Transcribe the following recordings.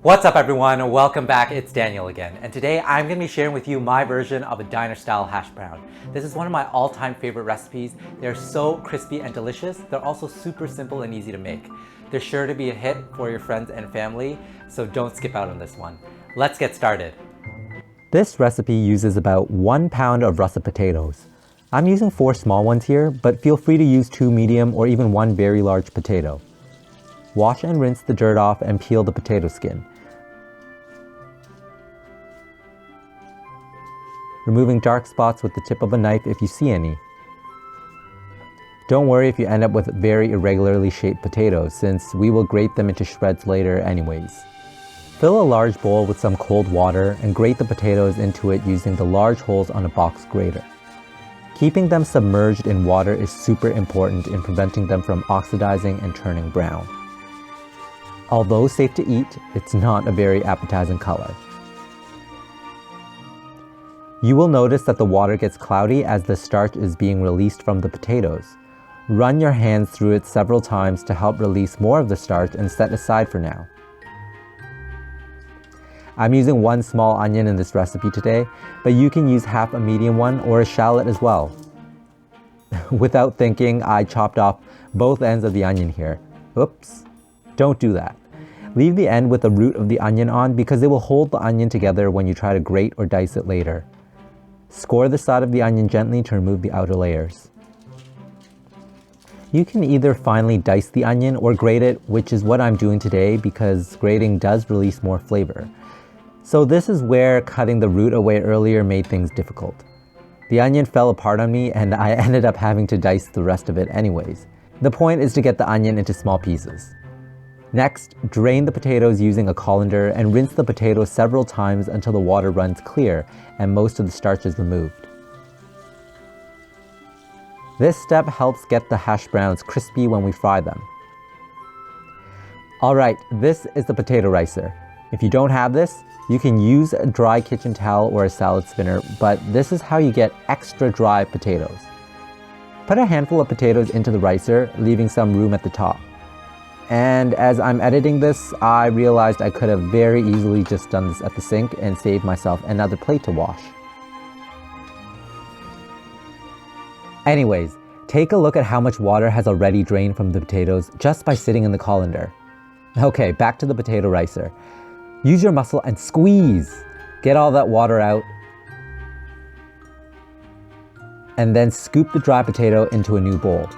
What's up everyone, welcome back, it's Daniel again, and today I'm going to be sharing with you my version of a diner style hash brown. This is one of my all-time favorite recipes. They're so crispy and delicious, they're also super simple and easy to make. They're sure to be a hit for your friends and family, so don't skip out on this one. Let's get started. This recipe uses about 1 pound of russet potatoes. I'm using 4 small ones here, but feel free to use 2 medium or even 1 very large potato. Wash and rinse the dirt off and peel the potato skin. Removing dark spots with the tip of a knife if you see any. Don't worry if you end up with very irregularly shaped potatoes, since we will grate them into shreds later anyways. Fill a large bowl with some cold water and grate the potatoes into it using the large holes on a box grater. Keeping them submerged in water is super important in preventing them from oxidizing and turning brown. Although safe to eat, it's not a very appetizing color. You will notice that the water gets cloudy as the starch is being released from the potatoes. Run your hands through it several times to help release more of the starch and set aside for now. I'm using 1 small onion in this recipe today, but you can use half a medium one or a shallot as well. Without thinking, I chopped off both ends of the onion here. Oops, don't do that. Leave the end with the root of the onion on because it will hold the onion together when you try to grate or dice it later. Score the side of the onion gently to remove the outer layers. You can either finely dice the onion or grate it, which is what I'm doing today because grating does release more flavor. So this is where cutting the root away earlier made things difficult. The onion fell apart on me and I ended up having to dice the rest of it anyways. The point is to get the onion into small pieces. Next, drain the potatoes using a colander and rinse the potatoes several times until the water runs clear and most of the starch is removed. This step helps get the hash browns crispy when we fry them. Alright, this is the potato ricer. If you don't have this, you can use a dry kitchen towel or a salad spinner, but this is how you get extra dry potatoes. Put a handful of potatoes into the ricer, leaving some room at the top. And as I'm editing this, I realized I could have very easily just done this at the sink and saved myself another plate to wash. Anyways, take a look at how much water has already drained from the potatoes just by sitting in the colander. Okay, back to the potato ricer. Use your muscle and squeeze. Get all that water out. And then scoop the dry potato into a new bowl.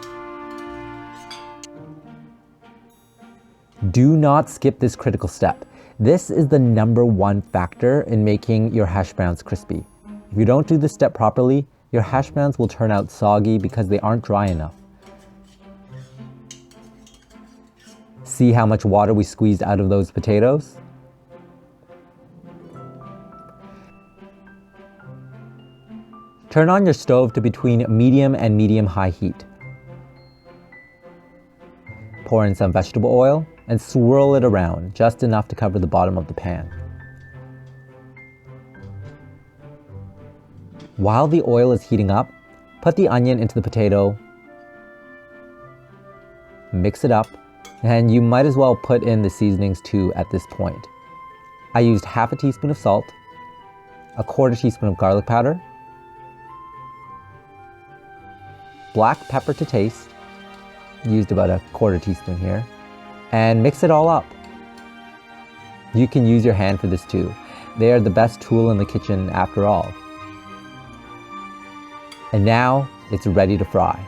Do not skip this critical step. This is the #1 factor in making your hash browns crispy. If you don't do this step properly, your hash browns will turn out soggy because they aren't dry enough. See how much water we squeezed out of those potatoes? Turn on your stove to between medium and medium-high heat. Pour in some vegetable oil and swirl it around, just enough to cover the bottom of the pan. While the oil is heating up, put the onion into the potato, mix it up, and you might as well put in the seasonings too at this point. I used half a teaspoon of salt, a 1/4 teaspoon of garlic powder, black pepper to taste, used about a 1/4 teaspoon here, and mix it all up. You can use your hand for this too. They are the best tool in the kitchen after all. And now it's ready to fry.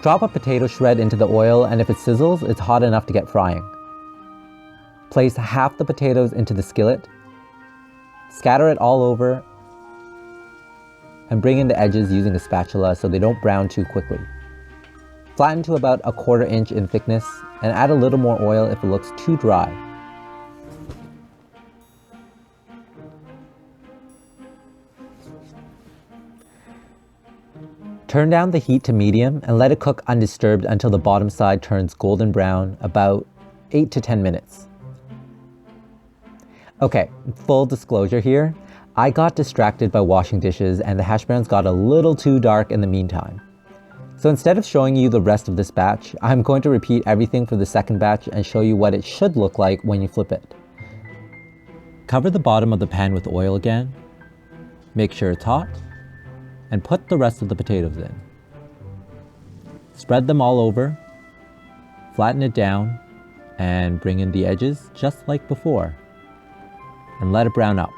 Drop a potato shred into the oil, and if it sizzles, it's hot enough to get frying. Place half the potatoes into the skillet, scatter it all over, and bring in the edges using a spatula so they don't brown too quickly. Flatten to about a 1/4 inch in thickness and add a little more oil if it looks too dry. Turn down the heat to medium and let it cook undisturbed until the bottom side turns golden brown, about 8 to 10 minutes. Okay, full disclosure here, I got distracted by washing dishes and the hash browns got a little too dark in the meantime. So instead of showing you the rest of this batch, I'm going to repeat everything for the second batch and show you what it should look like when you flip it. Cover the bottom of the pan with oil again, make sure it's hot, and put the rest of the potatoes in. Spread them all over, flatten it down, and bring in the edges just like before, and let it brown up.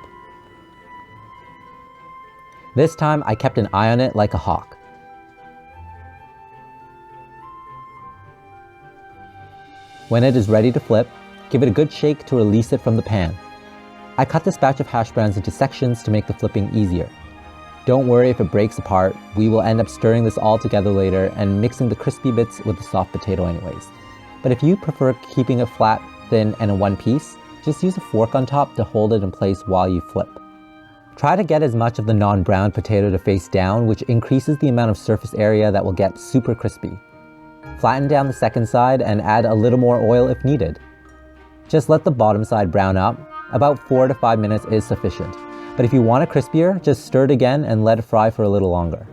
This time I kept an eye on it like a hawk. When it is ready to flip, give it a good shake to release it from the pan. I cut this batch of hash browns into sections to make the flipping easier. Don't worry if it breaks apart, we will end up stirring this all together later and mixing the crispy bits with the soft potato anyways. But if you prefer keeping it flat, thin, and in one piece, just use a fork on top to hold it in place while you flip. Try to get as much of the non-browned potato to face down, which increases the amount of surface area that will get super crispy. Flatten down the second side and add a little more oil if needed. Just let the bottom side brown up. About 4 to 5 minutes is sufficient. But if you want it crispier, just stir it again and let it fry for a little longer.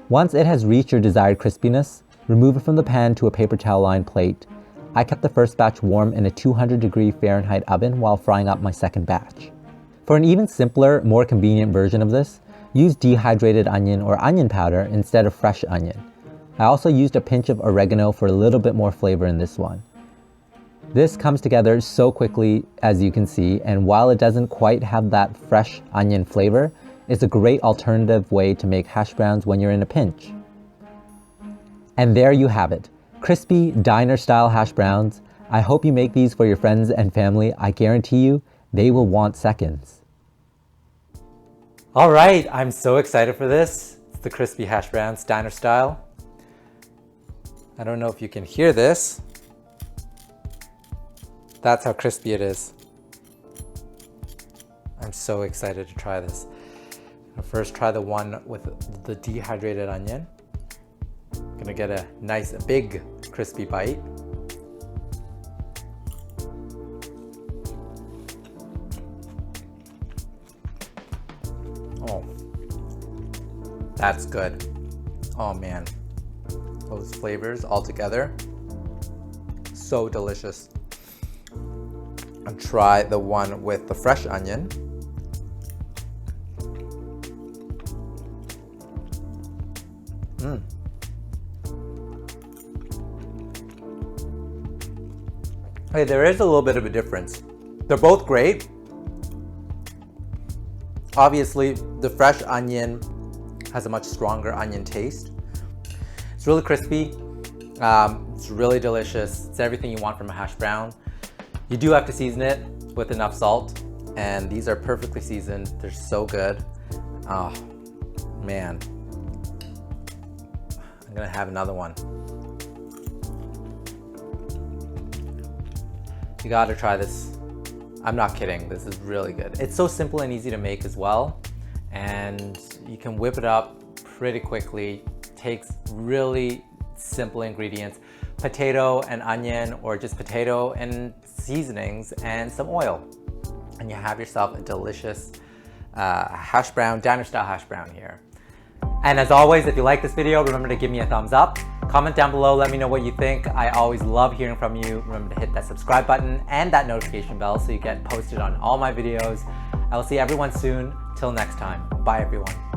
Once it has reached your desired crispiness, remove it from the pan to a paper towel lined plate. I kept the first batch warm in a 200-degree Fahrenheit oven while frying up my second batch. For an even simpler, more convenient version of this, use dehydrated onion or onion powder instead of fresh onion. I also used a pinch of oregano for a little bit more flavor in this one. This comes together so quickly, as you can see, and while it doesn't quite have that fresh onion flavor, it's a great alternative way to make hash browns when you're in a pinch. And there you have it, crispy diner-style hash browns. I hope you make these for your friends and family. I guarantee you, they will want seconds. All right, I'm so excited for this. It's the crispy hash browns, diner style. I don't know if you can hear this. That's how crispy it is. I'm so excited to try this. I'll first try the one with the dehydrated onion. I'm gonna get a nice big crispy bite. Oh, that's good. Oh man, those flavors all together, so delicious. And try the one with the fresh onion. Hey, there is a little bit of a difference. They're both great. Obviously, the fresh onion has a much stronger onion taste. It's really crispy. It's really delicious. It's everything you want from a hash brown. You do have to season it with enough salt, and these are perfectly seasoned. They're so good. Oh, man. I'm gonna have another one. You gotta try this. I'm not kidding, this is really good. It's so simple and easy to make as well, and you can whip it up pretty quickly. Takes really simple ingredients, potato and onion, or just potato and seasonings and some oil, and you have yourself a delicious hash brown, diner style hash brown here. And as always, if you like this video, remember to give me a thumbs up. Comment down below, let me know what you think. I always love hearing from you. Remember to hit that subscribe button and that notification bell so you get posted on all my videos. I will see everyone soon. Till next time. Bye everyone.